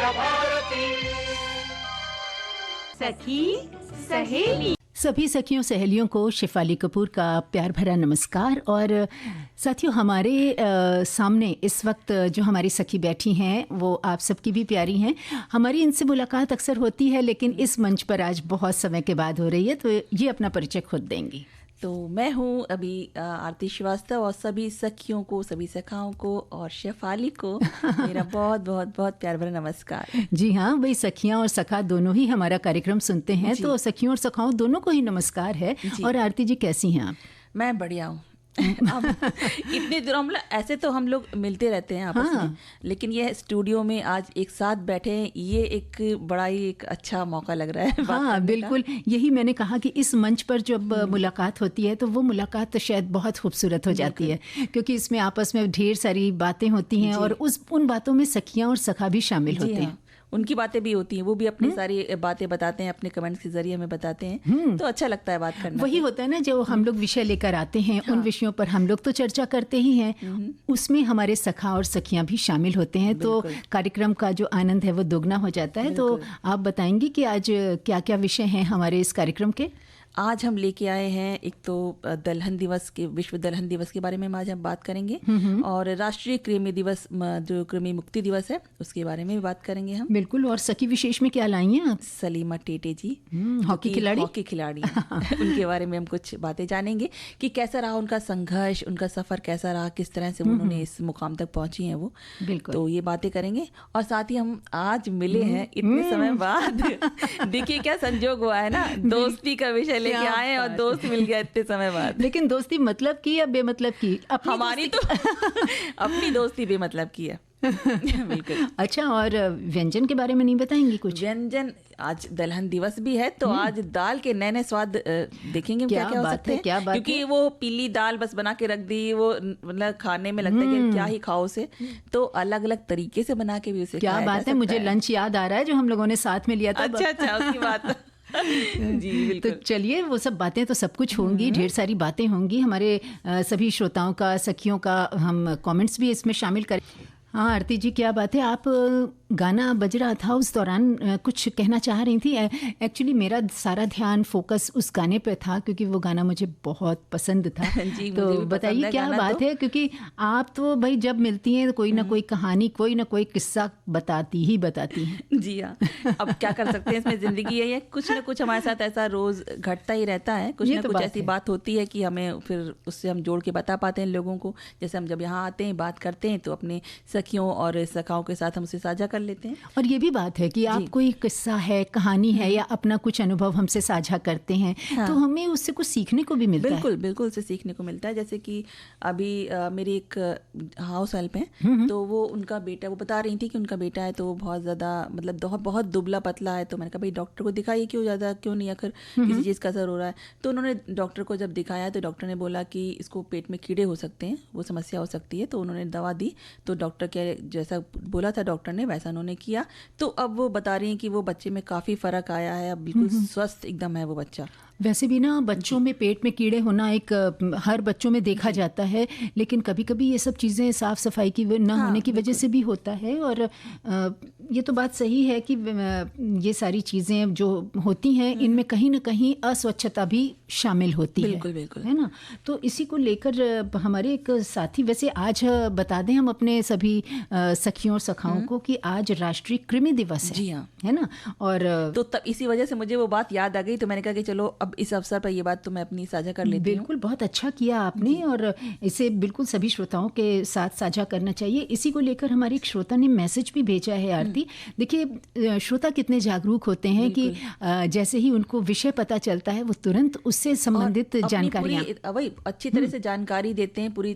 विद्या भारती। सखी सहेली। सभी सखियों सहेलियों को शेफाली कपूर का प्यार भरा नमस्कार। और साथियों, हमारे सामने इस वक्त जो हमारी सखी बैठी हैं वो आप सबकी भी प्यारी हैं। हमारी इनसे मुलाकात अक्सर होती है, लेकिन इस मंच पर आज बहुत समय के बाद हो रही है, तो ये अपना परिचय खुद देंगी। तो मैं हूँ अभी आरती श्रीवास्तव, और सभी सखियों को, सभी सखाओं को और शेफाली को मेरा बहुत बहुत बहुत प्यार भरा नमस्कार। जी हाँ, वही सखियाँ और सखा दोनों ही हमारा कार्यक्रम सुनते हैं, तो सखियों और सखाओं दोनों को ही नमस्कार है। और आरती जी, कैसी हैं आप? मैं बढ़िया हूँ। अब इतने दिनों मतलब ऐसे तो हम लोग मिलते रहते हैं आपस में, लेकिन ये स्टूडियो में आज एक साथ बैठे हैं, ये एक बड़ा ही एक अच्छा मौका लग रहा है। हाँ बिल्कुल, यही मैंने कहा कि इस मंच पर जब मुलाकात होती है तो वो मुलाकात तो शायद बहुत खूबसूरत हो जाती है, क्योंकि इसमें आपस में ढेर सारी बातें होती हैं और उन बातों में सखियाँ और सखा भी शामिल होते हैं। उनकी बातें भी होती हैं, वो भी अपनी सारी बातें बताते हैं, अपने कमेंट्स के जरिए हमें बताते हैं, तो अच्छा लगता है बात करना। वही होता है ना, जो हम लोग विषय लेकर आते हैं, उन विषयों पर हम लोग तो चर्चा करते ही हैं, उसमें हमारे सखा और सखियां भी शामिल होते हैं, तो कार्यक्रम का जो आनंद है वो दोगुना हो जाता है। तो आप बताएंगी कि आज क्या क्या विषय हैं हमारे इस कार्यक्रम के? आज हम लेके आए हैं, एक तो दलहन दिवस के, विश्व दलहन दिवस के बारे में आज हम बात करेंगे, और राष्ट्रीय कृमि दिवस, जो कृमि मुक्ति दिवस है, उसके बारे में भी बात करेंगे हम। बिल्कुल। और सखी विशेष में क्या लाई हैं आप? सलीमा टेटे जी, हॉकी खिलाड़ी उनके बारे में हम कुछ बातें जानेंगे कि कैसा रहा उनका संघर्ष, उनका सफर कैसा रहा, किस तरह से उन्होंने इस मुकाम तक पहुंची हैं वो। बिल्कुल। तो ये बातें करेंगे, और साथ ही हम आज मिले हैं इतने समय बाद। देखिए क्या संजोग हुआ है ना, दोस्ती का विषय लेके आए और दोस्त मिल गया इतने समय बाद। लेकिन दोस्ती मतलब की या बेमतलब की? हमारी तो अपनी दोस्ती बेमतलब की है। बिल्कुल। अच्छा, और व्यंजन के बारे में नहीं बताएंगी कुछ? व्यंजन, आज दलहन दिवस भी है, तो आज दाल के नए नए स्वाद देखेंगे क्या क्या हो सकते हैं। क्या बात क्योंकि वो पीली दाल बस बना के रख दी, वो मतलब खाने में लगता है कि क्या ही खाओ उसे, तो अलग अलग तरीके से बना के भी उसे क्या बात है। मुझे लंच याद आ रहा है जो हम लोगों ने साथ में लिया था। अच्छा, उसकी बात जी बिल्कुल। तो चलिए, वो सब बातें तो सब कुछ होंगी, ढेर सारी बातें होंगी। हमारे सभी श्रोताओं का, सखियों का हम कमेंट्स भी इसमें शामिल करें। हाँ आरती जी, क्या बात है, आप गाना बज रहा था उस दौरान कुछ कहना चाह रही थी। एक्चुअली मेरा सारा ध्यान फोकस उस गाने पे था, क्योंकि वो गाना मुझे बहुत पसंद था। जी, तो बताइए क्या बात है, क्योंकि आप तो भाई जब मिलती हैं तो कोई ना कोई कहानी, कोई ना कोई किस्सा बताती हैं। जी हाँ, अब क्या कर सकते हैं, इसमें जिंदगी है, कुछ ना कुछ हमारे साथ ऐसा रोज घटता ही रहता है, कुछ ना कुछ ऐसी बात होती है कि हमें फिर उससे हम जोड़ के बता पाते हैं लोगों को। जैसे हम जब यहाँ आते हैं, बात करते हैं, तो अपने सखियों और सखाओं के साथ हम उसे साझा कर लेते हैं। और ये भी बात है कि आप कोई किस्सा है, कहानी है, या अपना कुछ अनुभव हमसे साझा करते हैं, तो हमें उससे कुछ सीखने को भी मिलता है। बिल्कुल उससे सीखने को मिलता है। जैसे कि अभी मेरी एक हाउस हेल्प है, तो वो उनका बेटा, वो बता रही थी कि उनका बेटा है तो बहुत ज़्यादा मतलब बहुत दुबला पतला है। तो मैंने कहा भाई डॉक्टर को दिखाइए, क्यों नहीं आखिर किसी चीज़ का असर हो रहा है। तो उन्होंने डॉक्टर को जब दिखाया तो डॉक्टर ने बोला कि इसको पेट में कीड़े हो सकते हैं, वो समस्या हो सकती है। तो उन्होंने दवा दी, तो डॉक्टर के जैसा बोला था डॉक्टर ने वैसा उन्होंने किया। तो अब वो बता रही हैं कि वो बच्चे में काफ़ी फ़र्क आया है, अब बिल्कुल स्वस्थ एकदम है वो बच्चा। वैसे भी ना बच्चों में पेट में कीड़े होना एक हर बच्चों में देखा जाता है, लेकिन कभी कभी ये सब चीज़ें साफ सफाई की न होने की वजह से भी होता है। और ये तो बात सही है कि ये सारी चीज़ें जो होती हैं, इनमें कहीं ना कहीं अस्वच्छता भी शामिल होती है। बिल्कुल है ना। तो इसी को लेकर हमारे एक साथी, वैसे आज बता दें हम अपने सभी सखियों और सखाओं को कि आज राष्ट्रीय कृमि दिवस है। जी हाँ, है ना। और तो तब इसी वजह से मुझे वो बात याद आ गई, तो मैंने कहा कि चलो अब इस अवसर पर ये बात तो मैं अपनी साझा कर लेती हूँ। बिल्कुल, बहुत अच्छा किया आपने, और इसे बिल्कुल सभी श्रोताओं के साथ साझा करना चाहिए। इसी को लेकर हमारी एक श्रोता ने मैसेज भी भेजा है आरती। देखिए, श्रोता कितने जागरूक होते हैं कि जैसे ही उनको विषय पता चलता है वो तुरंत उससे संबंधित जानकारियाँ वही अच्छी तरह से जानकारी देते हैं, पूरी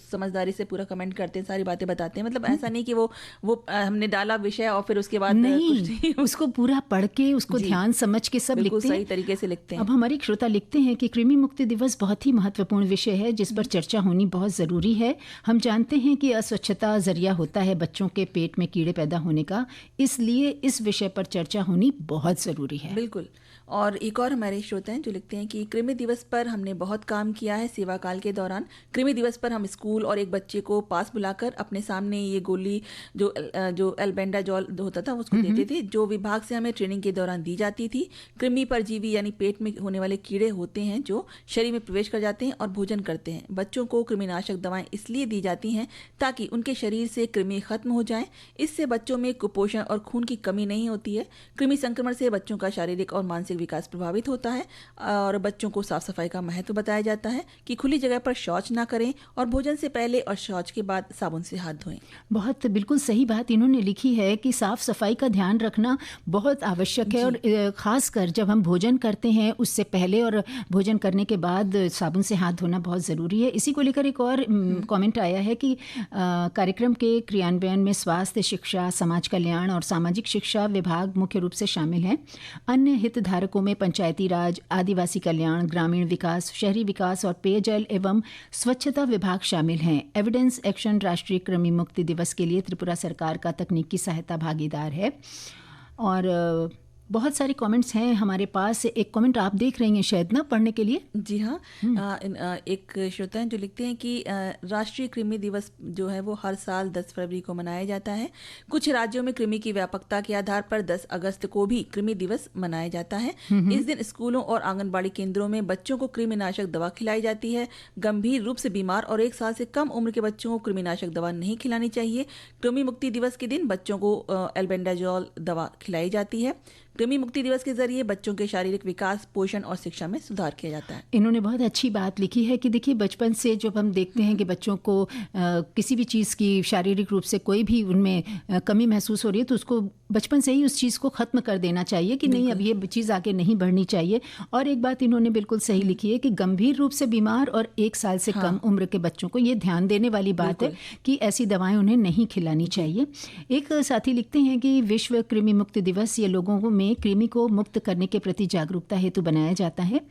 समझदारी से पूरा कमेंट करते हैं, सारी बातें बताते हैं। मतलब ऐसा नहीं कि वो हमने डाला विषय और फिर उसके बाद नहीं, उसको पूरा पढ़ के, उसको ध्यान समझ के सब लिखते हैं, सही तरीके से लिखते हैं। अब हमारी श्रोता लिखते हैं कि कृमि मुक्ति दिवस बहुत ही महत्वपूर्ण विषय है, जिस पर चर्चा होनी बहुत ज़रूरी है। हम जानते हैं कि अस्वच्छता जरिया होता है बच्चों के पेट में कीड़े पैदा होने का, इसलिए इस विषय पर चर्चा होनी बहुत ज़रूरी है। बिल्कुल, और एक और हमारे श्रोता हैं जो लिखते हैं कि कृमि दिवस पर हमने बहुत काम किया है सेवा काल के दौरान। कृमि दिवस पर हम स्कूल और एक बच्चे को पास बुलाकर अपने सामने ये गोली जो एल्बेंडाजॉल होता था उसको देते थे, जो विभाग से हमें ट्रेनिंग के दौरान दी जाती थी। कृमि परजीवी यानी पेट में होने वाले कीड़े होते हैं जो शरीर में प्रवेश कर जाते हैं और भोजन करते हैं। बच्चों को कृमिनाशक दवाएं इसलिए दी जाती हैं ताकि उनके शरीर से कृमि खत्म हो जाए। इससे बच्चों में कुपोषण और खून की कमी नहीं होती है। कृमि संक्रमण से बच्चों का शारीरिक और मानसिक विकास प्रभावित होता है और बच्चों को साफ सफाई का महत्व बताया जाता है कि खुली जगह पर शौच ना करें और भोजन से पहले और शौच के बाद साबुन से हाथ धोएं। बहुत बिल्कुल सही बात इन्होंने लिखी है कि साफ सफाई का ध्यान रखना बहुत आवश्यक है और खासकर जब हम भोजन करते हैं उससे पहले और भोजन करने के बाद साबुन से हाथ धोना बहुत ज़रूरी है। इसी को लेकर एक और कमेंट आया है कि कार्यक्रम के क्रियान्वयन में स्वास्थ्य, शिक्षा, समाज कल्याण और सामाजिक शिक्षा विभाग मुख्य रूप से शामिल हैं। अन्य हितधारकों में पंचायती राज, आदिवासी कल्याण, ग्रामीण विकास, शहरी विकास और पेयजल एवं स्वच्छता विभाग शामिल हैं। एविडेंस एक्शन राष्ट्रीय कृमि मुक्ति दिवस के लिए त्रिपुरा सरकार का तकनीकी सहायता भागीदार है। और बहुत सारे कमेंट्स हैं हमारे पास। एक कमेंट आप देख रही हैं शायद ना पढ़ने के लिए। जी हाँ, एक श्रोता हैं जो लिखते हैं कि राष्ट्रीय कृमि दिवस जो है वो हर साल 10 फरवरी को मनाया जाता है। कुछ राज्यों में कृमि की व्यापकता के आधार पर 10 अगस्त को भी कृमि दिवस मनाया जाता है। इस दिन स्कूलों और आंगनबाड़ी केंद्रों में बच्चों को कृमिनाशक दवा खिलाई जाती है। गंभीर रूप से बीमार और 1 साल से कम उम्र के बच्चों को कृमिनाशक दवा नहीं खिलानी चाहिए। कृमि मुक्ति दिवस के दिन बच्चों को एल्बेंडाजॉल दवा खिलाई जाती है। कृमि मुक्ति दिवस के जरिए बच्चों के शारीरिक विकास, पोषण और शिक्षा में सुधार किया जाता है। इन्होंने बहुत अच्छी बात लिखी है कि देखिए बचपन से जब हम देखते हैं कि बच्चों को किसी भी चीज़ की शारीरिक रूप से कोई भी उनमें कमी महसूस हो रही है तो उसको बचपन से ही उस चीज़ को ख़त्म कर देना चाहिए कि नहीं, अब ये चीज़ आगे नहीं बढ़नी चाहिए। और एक बात इन्होंने बिल्कुल सही लिखी है कि गंभीर रूप से बीमार और 1 साल से कम उम्र के बच्चों को ये ध्यान देने वाली बात है कि ऐसी दवाएं उन्हें नहीं खिलानी चाहिए। एक साथी लिखते हैं कि विश्व कृमि मुक्ति दिवस ये लोगों में कृमि को मुक्त करने के प्रति जागरूकता हेतु बनाया जाता है।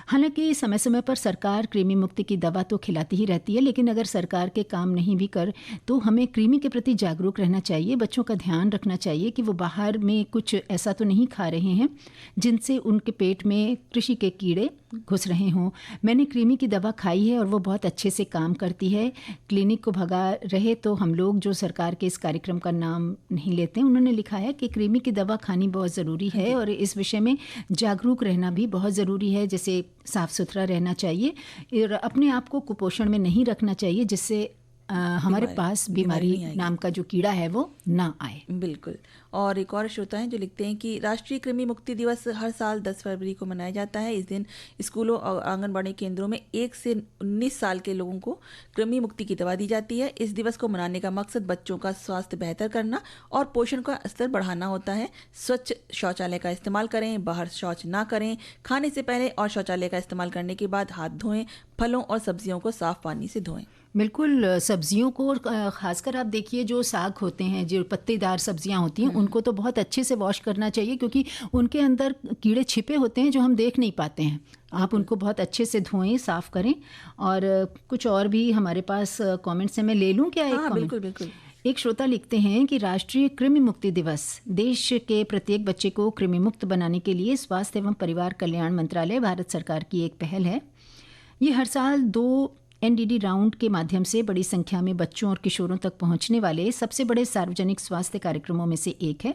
हालांकि समय समय पर सरकार कृमि मुक्ति की दवा तो खिलाती ही रहती है, लेकिन अगर सरकार के काम नहीं भी कर तो हमें कृमि के प्रति जागरूक रहना चाहिए। बच्चों का ध्यान रखना चाहिए कि वो बाहर में कुछ ऐसा तो नहीं खा रहे हैं जिनसे उनके पेट में कृषि के कीड़े घुस रहे हों। मैंने कृमि की दवा खाई है और वो बहुत अच्छे से काम करती है। क्लिनिक को भगा रहे तो हम लोग जो सरकार के इस कार्यक्रम का नाम नहीं लेते। उन्होंने लिखा है कि कृमि की दवा खानी बहुत ज़रूरी है और इस विषय में जागरूक रहना भी बहुत ज़रूरी है। जैसे साफ़ सुथरा रहना चाहिए और अपने आप को कुपोषण में नहीं रखना चाहिए जिससे हमारे पास बीमारी नाम का जो कीड़ा है वो ना आए। बिल्कुल। और एक और श्रोता हैं जो लिखते हैं कि राष्ट्रीय कृमि मुक्ति दिवस हर साल 10 फरवरी को मनाया जाता है। इस दिन स्कूलों और आंगनबाड़ी केंद्रों में 1 से 19 साल के लोगों को कृमि मुक्ति की दवा दी जाती है। इस दिवस को मनाने का मकसद बच्चों का स्वास्थ्य बेहतर करना और पोषण का स्तर बढ़ाना होता है। स्वच्छ शौचालय का इस्तेमाल करें, बाहर शौच ना करें, खाने से पहले और शौचालय का इस्तेमाल करने के बाद हाथ धोएं, फलों और सब्जियों को साफ पानी से धोएं। बिल्कुल, सब्जियों को और ख़ासकर आप देखिए जो साग होते हैं, जो पत्तेदार सब्जियां होती हैं, उनको तो बहुत अच्छे से वॉश करना चाहिए क्योंकि उनके अंदर कीड़े छिपे होते हैं जो हम देख नहीं पाते हैं। आप उनको बहुत अच्छे से धोएं, साफ़ करें। और कुछ और भी हमारे पास कमेंट्स हैं, मैं ले लूँ क्या? हाँ, बिल्कुल बिल्कुल। एक श्रोता लिखते हैं कि राष्ट्रीय कृमि मुक्ति दिवस देश के प्रत्येक बच्चे को कृमि मुक्त बनाने के लिए स्वास्थ्य एवं परिवार कल्याण मंत्रालय, भारत सरकार की एक पहल है। ये हर साल 2 NDD राउंड के माध्यम से बड़ी संख्या में बच्चों और किशोरों तक पहुंचने वाले सबसे बड़े सार्वजनिक स्वास्थ्य कार्यक्रमों में से एक है।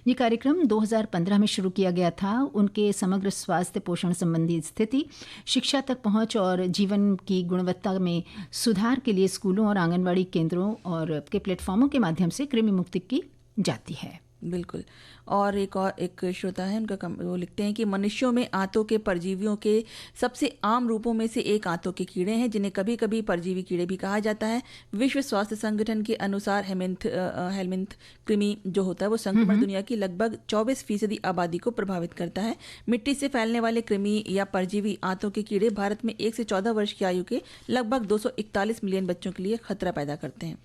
ये कार्यक्रम 2015 में शुरू किया गया था। उनके समग्र स्वास्थ्य पोषण संबंधी स्थिति, शिक्षा तक पहुंच और जीवन की गुणवत्ता में सुधार के लिए स्कूलों और आंगनबाड़ी केंद्रों और के प्लेटफॉर्मों के माध्यम से कृमि मुक्ति की जाती है। बिल्कुल। और एक श्रोता है उनका वो लिखते हैं कि मनुष्यों में आंतों के परजीवियों के सबसे आम रूपों में से एक आंतों के कीड़े हैं जिन्हें कभी कभी परजीवी कीड़े भी कहा जाता है। विश्व स्वास्थ्य संगठन के अनुसार हेलमिंथ कृमि जो होता है वो संक्रमण दुनिया की लगभग 24% आबादी को प्रभावित करता है। मिट्टी से फैलने वाले कृमि या परजीवी आंतों के कीड़े भारत में 1 से 14 वर्ष की आयु के लगभग 241 मिलियन बच्चों के लिए खतरा पैदा करते हैं।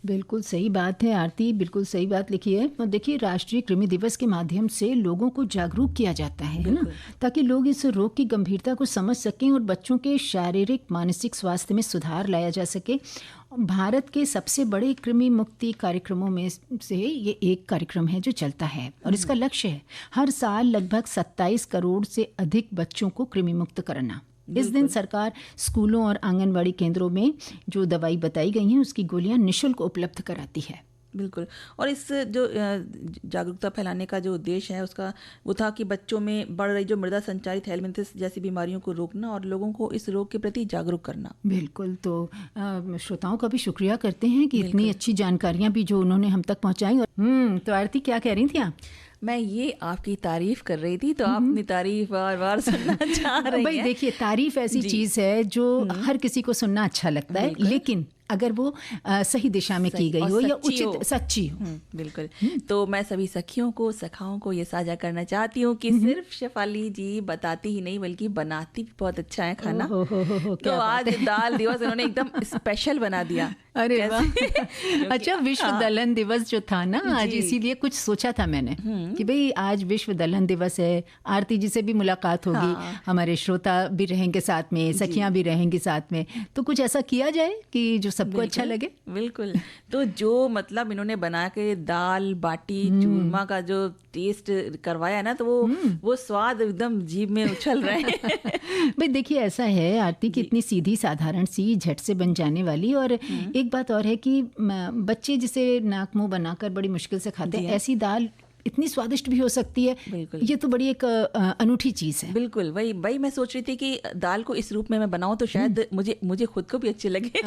बिल्कुल सही बात है आरती, बिल्कुल सही बात लिखी है। और देखिए, राष्ट्रीय कृमि दिवस के माध्यम से लोगों को जागरूक किया जाता है ना, ताकि लोग इस रोग की गंभीरता को समझ सकें और बच्चों के शारीरिक मानसिक स्वास्थ्य में सुधार लाया जा सके। भारत के सबसे बड़े कृमि मुक्ति कार्यक्रमों में से ये एक कार्यक्रम है जो चलता है, और इसका लक्ष्य है हर साल लगभग 27 करोड़ से अधिक बच्चों को कृमि मुक्त करना। इस दिन सरकार स्कूलों और आंगनबाड़ी केंद्रों में जो दवाई बताई गई हैं उसकी गोलियां निःशुल्क उपलब्ध कराती है। बिल्कुल। और इस जो जागरूकता फैलाने का जो उद्देश्य है उसका वो था कि बच्चों में बढ़ रही जो मृदा संचारित हेलमिंथिस जैसी बीमारियों को रोकना और लोगों को इस रोग के प्रति जागरूक करना। बिल्कुल। तो श्रोताओं का भी शुक्रिया करते हैं कि इतनी अच्छी जानकारियां भी जो उन्होंने हम तक पहुंचाई। तो आरती, क्या कह रही थी आप? मैं ये आपकी तारीफ कर रही थी, तो आप अपनी तारीफ बार बार सुनना चाह रही हैं। भाई देखिए, तारीफ ऐसी चीज़ है जो हर किसी को सुनना अच्छा लगता है, लेकिन अगर वो सही दिशा में की गई हो या उचित सच्ची हो। बिल्कुल। तो मैं सभी सखियों को, सखाओं को ये साझा करना चाहती हूँ कि सिर्फ शेफाली जी बताती ही नहीं बल्कि बनाती भी बहुत अच्छा है खाना। तो आज दाल दिवस उन्होंने एकदम स्पेशल बना दिया। अरे वाह। अच्छा, विश्व दलहन दिवस जो था ना आज, इसीलिए कुछ सोचा था मैंने कि भाई आज विश्व दलहन दिवस है, आरती जी से भी मुलाकात होगी, हमारे श्रोता भी रहेंगे साथ में, सखियां भी रहेंगी साथ में, तो कुछ ऐसा किया जाए कि जो सबको अच्छा लगे। बिल्कुल। तो जो मतलब इन्होंने बना के दाल बाटी चूरमा का जो टेस्ट करवाया ना, तो वो स्वाद एकदम जीभ में उछल रहे हैं। भाई देखिए, ऐसा है आरती कि इतनी सीधी साधारण सी झट से बन जाने वाली, और एक बात और है कि बच्चे जिसे नाक मुंह बनाकर बड़ी मुश्किल से खाते हैं, ऐसी दाल इतनी स्वादिष्ट भी हो सकती है। बिल्कुल। ये तो बड़ी एक अनूठी चीज़ है। बिल्कुल। वही मैं सोच रही थी कि दाल को इस रूप में मैं बनाऊं तो शायद मुझे खुद को भी अच्छी लगे।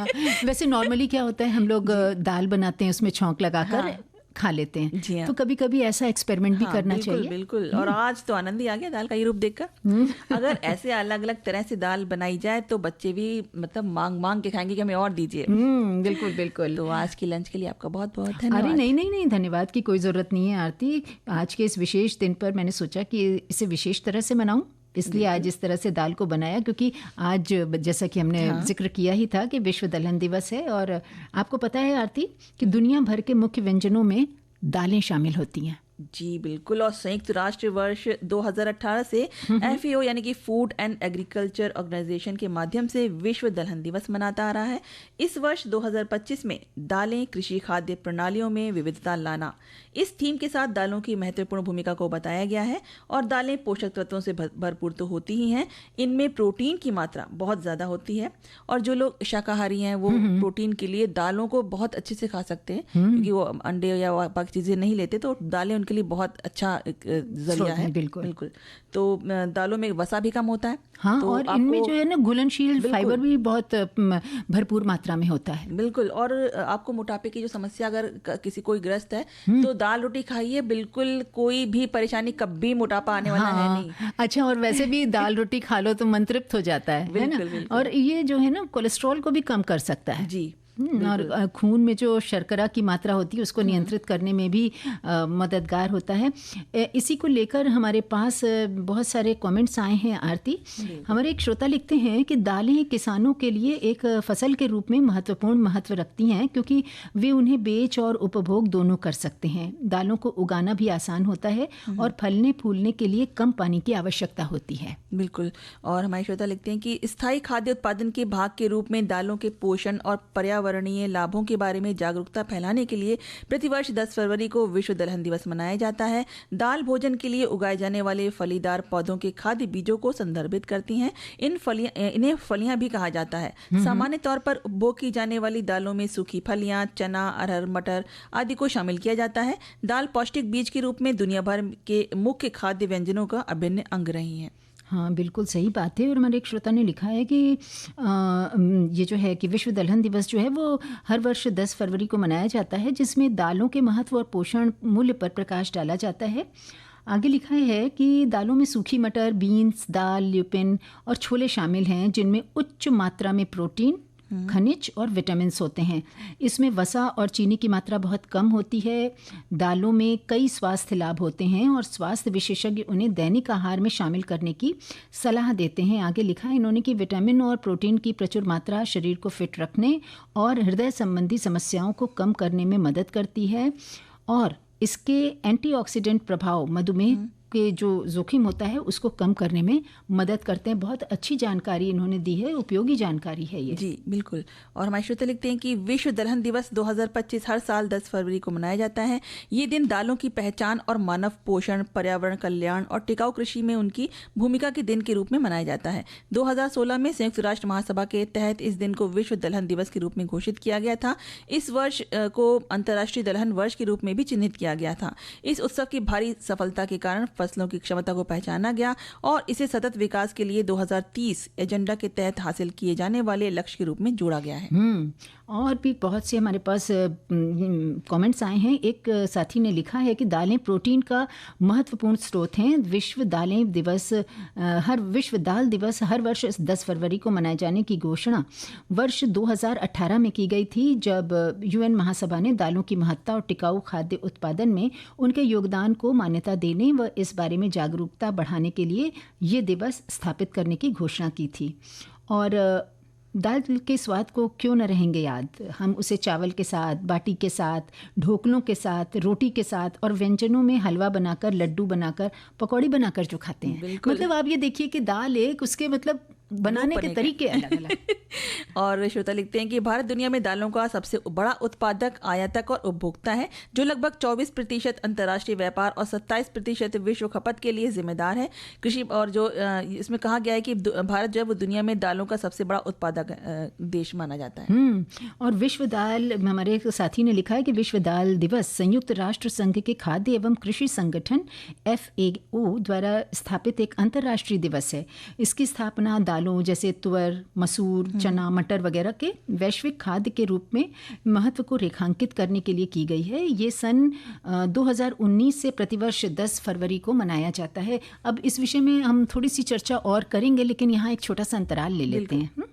वैसे नॉर्मली क्या होता है, हम लोग दाल बनाते हैं, उसमें छौंक लगाकर खा लेते हैं। तो कभी कभी ऐसा एक्सपेरिमेंट भी करना चाहिए। बिल्कुल। और आज तो आनंद ही आ गया दाल का ये रूप देखकर। अगर ऐसे अलग अलग तरह से दाल बनाई जाए तो बच्चे भी मतलब मांग के खाएंगे कि हमें और दीजिए। बिल्कुल बिल्कुल। तो आज की लंच के लिए आपका बहुत बहुत धन्यवाद। अरे नहीं, धन्यवाद की कोई ज़रूरत नहीं है आरती। आज के इस विशेष दिन पर मैंने सोचा कि इसे विशेष तरह से मनाऊं, इसलिए आज इस तरह से दाल को बनाया, क्योंकि आज जैसा कि हमने जिक्र किया ही था कि विश्व दलहन दिवस है। और आपको पता है आरती कि दुनिया भर के मुख्य व्यंजनों में दालें शामिल होती हैं। जी बिल्कुल। और संयुक्त राष्ट्र वर्ष 2018 से FAO यानी कि फूड एंड एग्रीकल्चर ऑर्गेनाइजेशन के माध्यम से विश्व दलहन दिवस मनाता आ रहा है। इस वर्ष 2025 में दालें कृषि खाद्य प्रणालियों में विविधता लाना, इस थीम के साथ दालों की महत्वपूर्ण भूमिका को बताया गया है। और दालें पोषक तत्वों से भरपूर तो होती ही हैं, इनमें प्रोटीन की मात्रा बहुत ज़्यादा होती है। और जो लोग शाकाहारी हैं वो प्रोटीन के लिए दालों को बहुत अच्छे से खा सकते हैं, क्योंकि वो अंडे या बाकी चीज़ें नहीं लेते, तो दालें के लिए बहुत अच्छा जरिया है। बिल्कुल। तो दालों में वसा भी कम होता है। हाँ, तो और इनमें जो है ना घुलनशील फाइबर भी बहुत भरपूर मात्रा में होता है। बिल्कुल। और आपको मोटापे की जो समस्या अगर किसी कोई ग्रस्त है तो दाल रोटी खाइए, बिल्कुल कोई भी परेशानी, कभी मोटापा आने वाला है नहीं। अच्छा, और वैसे भी दाल रोटी खा लो तो मन तृप्त हो जाता है ना। और ये जो है ना कोलेस्ट्रॉल को भी कम कर सकता है। जी। और खून में जो शर्करा की मात्रा होती है उसको नियंत्रित करने में भी मददगार होता है। इसी को लेकर हमारे पास बहुत सारे कमेंट्स आए हैं आरती। हमारे एक श्रोता लिखते हैं कि दालें किसानों के लिए एक फसल के रूप में महत्वपूर्ण महत्व रखती हैं, क्योंकि वे उन्हें बेच और उपभोग दोनों कर सकते हैं। दालों को उगाना भी आसान होता है और फलने फूलने के लिए कम पानी की आवश्यकता होती है। बिल्कुल। और हमारे श्रोता लिखते हैं कि स्थायी खाद्य उत्पादन के भाग के रूप में दालों के पोषण और पर्यावरणीय लाभों के बारे में जागरूकता फैलाने के लिए प्रतिवर्ष 10 फरवरी को विश्व दलहन दिवस मनाया जाता है। दाल भोजन के लिए उगाए जाने वाले फलीदार पौधों के खाद्य बीजों को संदर्भित करती हैं। इन्हें फलियां भी कहा जाता है। सामान्य तौर पर उपभोग की जाने वाली दालों में सूखी फलियां, चना, अरहर, मटर आदि को शामिल किया जाता है। दाल पौष्टिक बीज के रूप में दुनिया भर के मुख्य खाद्य व्यंजनों का अभिन्न अंग रही है। हाँ, बिल्कुल सही बात है। और हमारे एक श्रोता ने लिखा है कि ये जो है कि विश्व दलहन दिवस जो है वो हर वर्ष 10 फरवरी को मनाया जाता है, जिसमें दालों के महत्व और पोषण मूल्य पर प्रकाश डाला जाता है। आगे लिखा है कि दालों में सूखी मटर, बीन्स, दाल, ल्यूपिन और छोले शामिल हैं, जिनमें उच्च मात्रा में प्रोटीन, खनिज और विटामिन्स होते हैं। इसमें वसा और चीनी की मात्रा बहुत कम होती है। दालों में कई स्वास्थ्य लाभ होते हैं और स्वास्थ्य विशेषज्ञ उन्हें दैनिक आहार में शामिल करने की सलाह देते हैं। आगे लिखा है इन्होंने कि विटामिन और प्रोटीन की प्रचुर मात्रा शरीर को फिट रखने और हृदय संबंधी समस्याओं को कम करने में मदद करती है और इसके एंटीऑक्सीडेंट प्रभाव मधुमेह के जो जोखिम होता है उसको कम करने में मदद करते हैं। बहुत अच्छी जानकारी इन्होंने दी है, उपयोगी जानकारी है ये। जी बिल्कुल। और हमारे श्रोता लिखते हैं कि विश्व दलहन दिवस 2025 हर साल 10 फरवरी को मनाया जाता है। ये दिन दालों की पहचान और मानव पोषण, पर्यावरण कल्याण और टिकाऊ कृषि में उनकी भूमिका के दिन के रूप में मनाया जाता है। 2016 में संयुक्त राष्ट्र महासभा के तहत इस दिन को विश्व दलहन दिवस के रूप में घोषित किया गया था। इस वर्ष को अंतर्राष्ट्रीय दलहन वर्ष के रूप में भी चिन्हित किया गया था। इस उत्सव की भारी सफलता के कारण फसलों की क्षमता को पहचाना गया और इसे सतत विकास के लिए 2030 एजेंडा के तहत हासिल किए जाने वाले लक्ष्य के रूप में जोड़ा गया है। और भी बहुत से हमारे पास कमेंट्स आए हैं। एक साथी ने लिखा है कि दालें प्रोटीन का महत्वपूर्ण स्रोत हैं। विश्व दाल दिवस हर वर्ष 10 फरवरी को मनाए जाने की घोषणा वर्ष 2018 में की गई थी, जब यूएन महासभा ने दालों की महत्ता और टिकाऊ खाद्य उत्पादन में उनके योगदान को मान्यता देने व इस बारे में जागरूकता बढ़ाने के लिए ये दिवस स्थापित करने की घोषणा की थी। और दाल के स्वाद को क्यों न रहेंगे याद। हम उसे चावल के साथ, बाटी के साथ, ढोकलों के साथ, रोटी के साथ और व्यंजनों में हलवा बनाकर, लड्डू बनाकर, पकौड़ी बनाकर जो खाते हैं। मतलब आप ये देखिए कि दाल एक उसके मतलब बनाने के तरीके अलग अलग। और श्रोता लिखते हैं कि भारत दुनिया में दालों का सबसे बड़ा उत्पादक, आयातक और उपभोक्ता है, जो लगभग 24% अंतर्राष्ट्रीय व्यापार और 27% विश्व खपत के लिए जिम्मेदार है। कृषि और जो इसमें कहा गया है कि भारत जो है वो दुनिया में दालों का सबसे बड़ा उत्पादक देश माना जाता है। और विश्व दाल, हमारे एक साथी ने लिखा है कि विश्व दाल दिवस संयुक्त राष्ट्र संघ के खाद्य एवं कृषि संगठन FAO द्वारा स्थापित एक अंतर्राष्ट्रीय दिवस है। इसकी स्थापना दालों जैसे तुअर, मसूर, चना, मटर वगैरह के वैश्विक खाद्य के रूप में महत्व को रेखांकित करने के लिए की गई है। ये सन 2019 से प्रतिवर्ष 10 फरवरी को मनाया जाता है। अब इस विषय में हम थोड़ी सी चर्चा और करेंगे, लेकिन यहाँ एक छोटा सा अंतराल ले लेते हैं।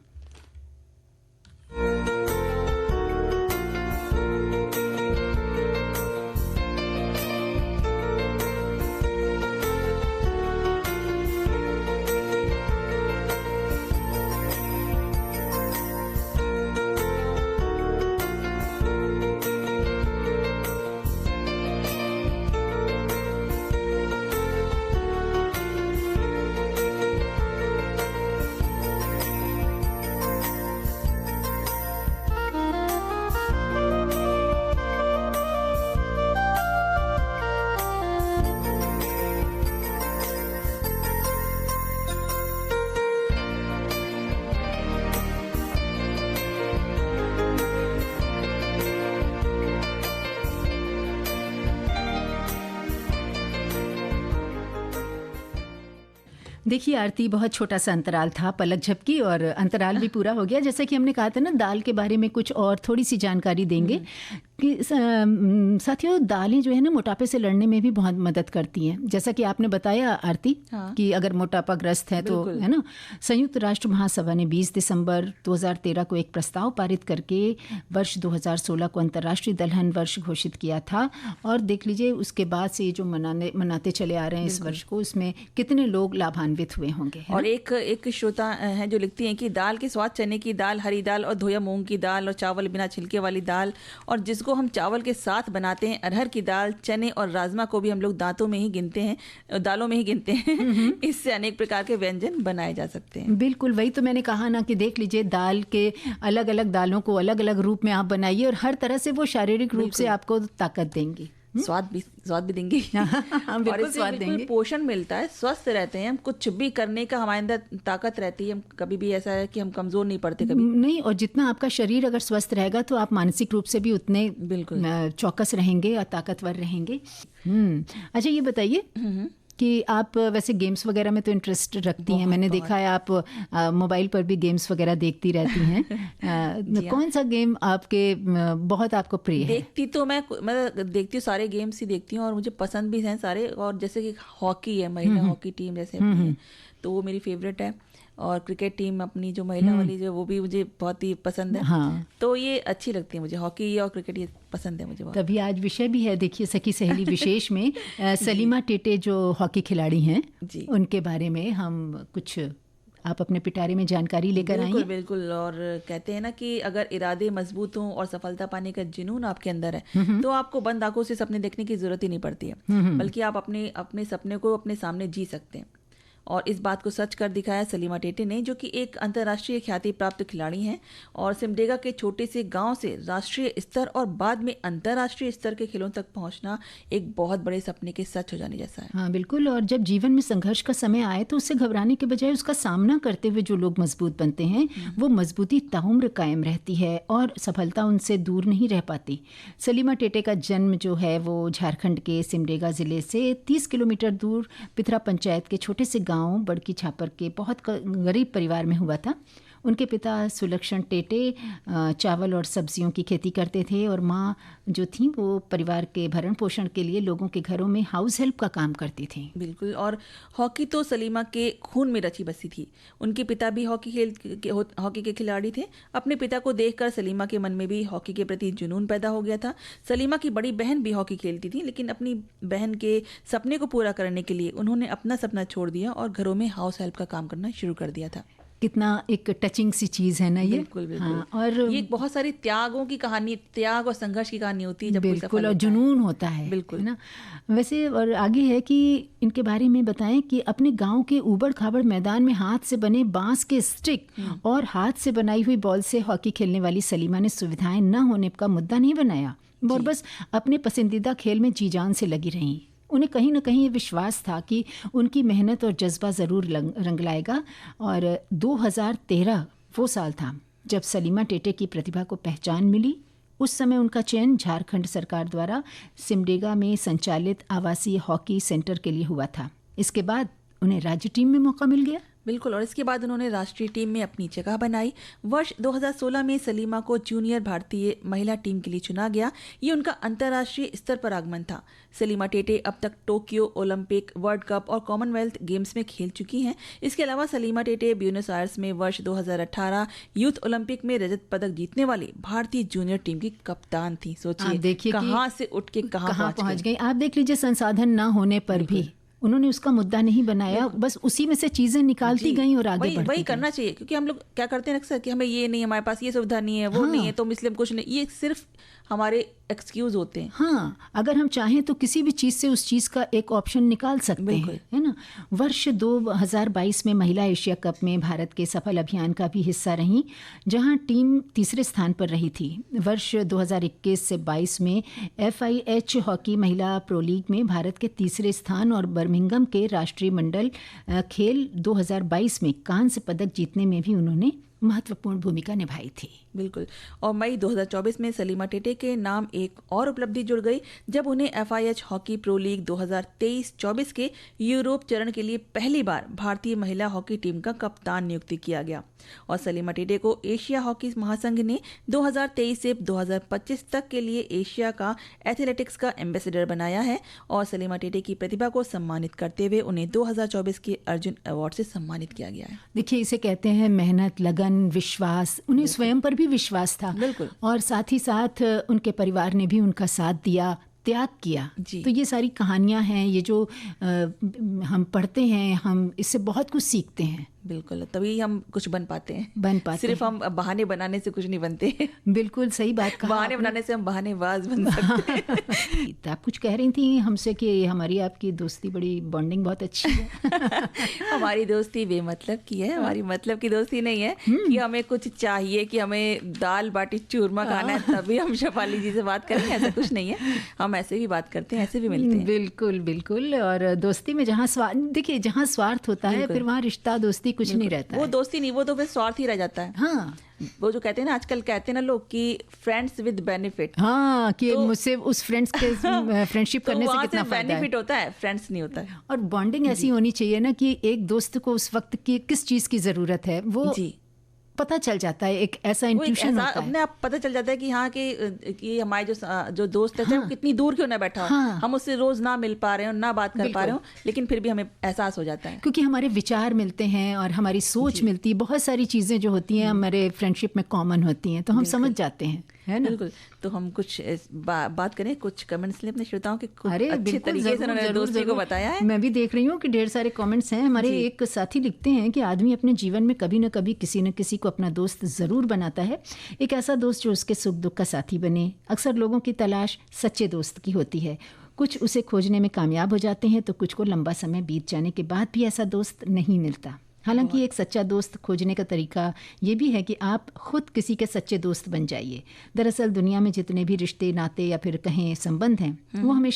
देखिए आरती, बहुत छोटा सा अंतराल था, पलक झपकी और अंतराल भी पूरा हो गया। जैसा कि हमने कहा था ना, दाल के बारे में कुछ और थोड़ी सी जानकारी देंगे कि साथियों, दालें जो है ना मोटापे से लड़ने में भी बहुत मदद करती हैं। जैसा कि आपने बताया आरती, कि अगर मोटापा ग्रस्त है तो है ना, संयुक्त राष्ट्र महासभा ने 20 दिसंबर 2013 को एक प्रस्ताव पारित करके वर्ष 2016 को अंतर्राष्ट्रीय दलहन वर्ष घोषित किया था। और देख लीजिए उसके बाद से ये जो मनाते चले आ रहे हैं इस वर्ष को, उसमें कितने लोग लाभान्वित हुए होंगे। और एक श्रोता है जो लिखती हैं कि दाल के स्वाद चने की दाल, हरी दाल और धोया मूंग की दाल और चावल बिना छिलके वाली दाल, और जिसको हम चावल के साथ बनाते हैं अरहर की दाल, चने और राजमा को भी हम लोग दालों में ही गिनते हैं। इससे अनेक प्रकार के व्यंजन बनाए जा सकते हैं। बिल्कुल, वही तो मैंने कहा ना कि देख लीजिए दाल के अलग अलग दालों को अलग अलग रूप में आप बनाइए और हर तरह से वो शारीरिक रूप से आपको ताकत देंगी, स्वाद भी देंगे। और इससे स्वाद देंगे, पोषण मिलता है, स्वस्थ रहते हैं हम, कुछ भी करने का हमारे अंदर ताकत रहती है। हम कभी भी ऐसा है कि हम कमजोर नहीं पड़ते कभी नहीं। और जितना आपका शरीर अगर स्वस्थ रहेगा तो आप मानसिक रूप से भी उतने बिल्कुल चौकस रहेंगे और ताकतवर रहेंगे। अच्छा, ये बताइए कि आप वैसे गेम्स वगैरह में तो इंटरेस्ट रखती हैं। मैंने देखा है आप मोबाइल पर भी गेम्स वगैरह देखती रहती हैं। कौन सा गेम बहुत आपको प्रिय है? देखती तो मैं देखती हूँ, सारे गेम्स ही देखती हूँ और मुझे पसंद भी हैं सारे। और जैसे कि हॉकी है, महिला हॉकी टीम जैसे तो वो मेरी फेवरेट है। और क्रिकेट टीम अपनी जो महिला वाली जो, वो भी मुझे बहुत ही पसंद है। हाँ, तो ये अच्छी लगती है मुझे, हॉकी और क्रिकेट ये पसंद है मुझे बहुत। तभी आज विषय भी है, देखिए सखी सहेली विशेष में सलीमा टेटे जो हॉकी खिलाड़ी हैं जी, उनके बारे में हम कुछ, आप अपने पिटारे में जानकारी लेकर आई बिल्कुल हैं। बिल्कुल। और कहते हैं ना कि अगर इरादे मजबूत हों और सफलता पाने का जुनून आपके अंदर है तो आपको बंद आंखों से सपने देखने की जरूरत ही नहीं पड़ती है, बल्कि आप अपने अपने सपने को अपने सामने जी सकते हैं। और इस बात को सच कर दिखाया सलीमा टेटे ने, जो कि एक अंतर्राष्ट्रीय ख्याति प्राप्त खिलाड़ी हैं और सिमडेगा के छोटे से गांव से राष्ट्रीय स्तर और बाद में अंतर्राष्ट्रीय स्तर के खेलों तक पहुंचना एक बहुत बड़े सपने के सच हो जाने जैसा है। हाँ बिल्कुल, और जब जीवन में संघर्ष का समय आए तो उससे घबराने के बजाय उसका सामना करते हुए जो लोग मजबूत बनते हैं वो मजबूती ताउम्र कायम रहती है और सफलता उनसे दूर नहीं रह पाती। सलीमा टेटे का जन्म जो है वो झारखंड के सिमडेगा ज़िले से 30 किलोमीटर दूर पिथरा पंचायत के छोटे से गांव बड़की छापर के बहुत गरीब परिवार में हुआ था। उनके पिता सुलक्षण टेटे चावल और सब्जियों की खेती करते थे और माँ जो थी वो परिवार के भरण पोषण के लिए लोगों के घरों में हाउस हेल्प का काम करती थी। बिल्कुल। और हॉकी तो सलीमा के खून में रची बसी थी। उनके पिता भी हॉकी के खिलाड़ी थे। अपने पिता को देखकर सलीमा के मन में भी हॉकी के प्रति जुनून पैदा हो गया था। सलीमा की बड़ी बहन भी हॉकी खेलती थी, लेकिन अपनी बहन के सपने को पूरा करने के लिए उन्होंने अपना सपना छोड़ दिया और घरों में हाउस हेल्प का काम करना शुरू कर दिया था। कितना एक टचिंग सी चीज़ है ना ये। बिल्कुल बिल्कुल। हाँ, और ये बहुत सारी त्यागों की कहानी, त्याग और संघर्ष की कहानी होती है जब कोई बिल्कुल, सफल और होता है। जुनून होता है, बिल्कुल। है ना। वैसे और आगे है कि इनके बारे में बताएं कि अपने गांव के ऊबड़ खाबड़ मैदान में हाथ से बने बांस के स्टिक और हाथ से बनाई हुई बॉल से हॉकी खेलने वाली सलीमा ने सुविधाएं न होने का मुद्दा नहीं बनाया और बस अपने पसंदीदा खेल में जी जान से लगी रहीं। उन्हें कहीं ना कहीं ये विश्वास था कि उनकी मेहनत और जज्बा ज़रूर रंग लाएगा। और 2013 वो साल था जब सलीमा टेटे की प्रतिभा को पहचान मिली। उस समय उनका चयन झारखंड सरकार द्वारा सिमडेगा में संचालित आवासीय हॉकी सेंटर के लिए हुआ था। इसके बाद उन्हें राज्य टीम में मौका मिल गया। बिल्कुल। और इसके बाद उन्होंने राष्ट्रीय टीम में अपनी जगह बनाई। वर्ष 2016 में सलीमा को जूनियर भारतीय महिला टीम के लिए चुना गया। ये उनका अंतर्राष्ट्रीय स्तर पर आगमन था। सलीमा टेटे अब तक टोक्यो ओलंपिक, वर्ल्ड कप और कॉमनवेल्थ गेम्स में खेल चुकी हैं। इसके अलावा सलीमा टेटे ब्यूनस आयर्स में वर्ष 2018 यूथ ओलंपिक में रजत पदक जीतने वाली भारतीय जूनियर टीम की कप्तान थी। सोचिए, देखिए कहाँ से उठ के कहाँ पहुंच गई। आप देख लीजिए, संसाधन न होने पर भी उन्होंने उसका मुद्दा नहीं बनाया, बस उसी में से चीजें निकालती गई और आगे बढ़ती वही करना चाहिए। क्योंकि हम लोग क्या करते हैं अक्सर कि हमें ये नहीं, हमारे पास ये सुविधा नहीं है, वो नहीं है, तो इसलिए कुछ नहीं। ये सिर्फ हमारे एक्सक्यूज होते हैं। हाँ, अगर हम चाहें तो किसी भी चीज़ से उस चीज़ का एक ऑप्शन निकाल सकते हैं, है ना। वर्ष 2022 में महिला एशिया कप में भारत के सफल अभियान का भी हिस्सा रहीं, जहां टीम तीसरे स्थान पर रही थी। वर्ष 2021 से 22 में FIH हॉकी महिला प्रो लीग में भारत के तीसरे स्थान और बर्मिंघम के राष्ट्रीय मंडल खेल 2022 में कांस्य पदक जीतने में भी उन्होंने महत्वपूर्ण भूमिका निभाई थी। बिल्कुल। और मई 2024 में सलीमा टेटे के नाम एक और उपलब्धि जुड़ गई जब उन्हें FIH हॉकी प्रो लीग 2023-24 के यूरोप चरण के लिए पहली बार भारतीय महिला हॉकी टीम का कप्तान नियुक्त किया गया। और सलीमा टेटे को एशिया हॉकी महासंघ ने 2023 से 2025 तक के लिए एशिया का एथलेटिक्स का एम्बेसडर बनाया है। और सलीमा टेटे की प्रतिभा को सम्मानित करते हुए उन्हें 2024 के अर्जुन अवार्ड से सम्मानित किया गया है। देखिए, इसे कहते हैं मेहनत, लगन, विश्वास। उन्हें स्वयं पर भी विश्वास था। बिल्कुल। और साथ ही साथ उनके परिवार ने भी उनका साथ दिया, त्याग किया। तो ये सारी कहानियां हैं, ये जो हम पढ़ते हैं, हम इससे बहुत कुछ सीखते हैं। बिल्कुल, तभी हम कुछ बन पाते हैं। सिर्फ हम बहाने बनाने से कुछ नहीं बनते। बिल्कुल सही बात कहा। बहाने बनाने से हम बहानेबाज बन सकते हैं। तो आप कुछ कह रही थी हमसे कि हमारी आपकी दोस्ती बड़ी बॉन्डिंग बहुत अच्छी है। हमारी दोस्ती बेमतलब की है, हमारी मतलब की दोस्ती नहीं है कि हमें कुछ चाहिए, कि हमें दाल बाटी चूरमा खाना है तभी हम शेफाली जी से बात करेंगे, ऐसा कुछ नहीं है। हम ऐसे भी बात करते हैं, ऐसे भी मिलते हैं। बिल्कुल बिल्कुल। और दोस्ती में जहाँ देखिए, जहाँ स्वार्थ होता है फिर वहाँ रिश्ता दोस्ती कुछ नहीं रहता। वो दोस्ती नहीं, वो तो फिर स्वार्थ ही रह जाता है। हाँ, वो जो कहते हैं ना, आजकल कहते हैं ना लोग कि फ्रेंड्स विद बेनिफिट। हाँ, कि तो, मुझसे उस फ्रेंड्स के फ्रेंडशिप करने से कितना फायदा है। बेनिफिट होता है, फ्रेंड्स नहीं होता है। और बॉन्डिंग ऐसी होनी चाहिए ना कि एक दोस्त को उस वक्त की किस चीज़ की ज़रूरत है वो पता चल जाता है, एक ऐसा वो एक इंट्यूशन ऐसा होता है। अपने आप पता चल जाता है कि हाँ कि हमारे जो दोस्त है, चाहे वो कितनी दूर क्यों ना बैठा हो, हाँ। हम उससे रोज ना मिल पा रहे हो, ना बात कर पा रहे हो, लेकिन फिर भी हमें एहसास हो जाता है। क्योंकि हमारे विचार मिलते हैं और हमारी सोच मिलती है, बहुत सारी चीज़ें जो होती हैं हमारे फ्रेंडशिप में कॉमन होती हैं, तो हम समझ जाते हैं, है ना। बिल्कुल। तो हम कुछ बात करें, कुछ कमेंट्स ले अपने श्रोताओं के, कुछ अरे अच्छे बिल्कुल, तरीके से उन्होंने दोस्ती को बताया है। मैं भी देख रही हूँ कि ढेर सारे कमेंट्स हैं। हमारे एक साथी लिखते हैं कि आदमी अपने जीवन में कभी न कभी किसी न किसी को अपना दोस्त ज़रूर बनाता है, एक ऐसा दोस्त जो उसके सुख दुख का साथी बने। अक्सर लोगों की तलाश सच्चे दोस्त की होती है, कुछ उसे खोजने में कामयाब हो जाते हैं तो कुछ को लंबा समय बीत जाने के बाद भी ऐसा दोस्त नहीं मिलता। हालांकि एक सच्चा दोस्त खोजने का तरीका ये भी है कि आप खुद किसी के सच्चे दोस्त बन जाइए। दरअसल दुनिया में जितने भी रिश्ते, नाते या फिर कहें संबंध हैं, वो हमेशा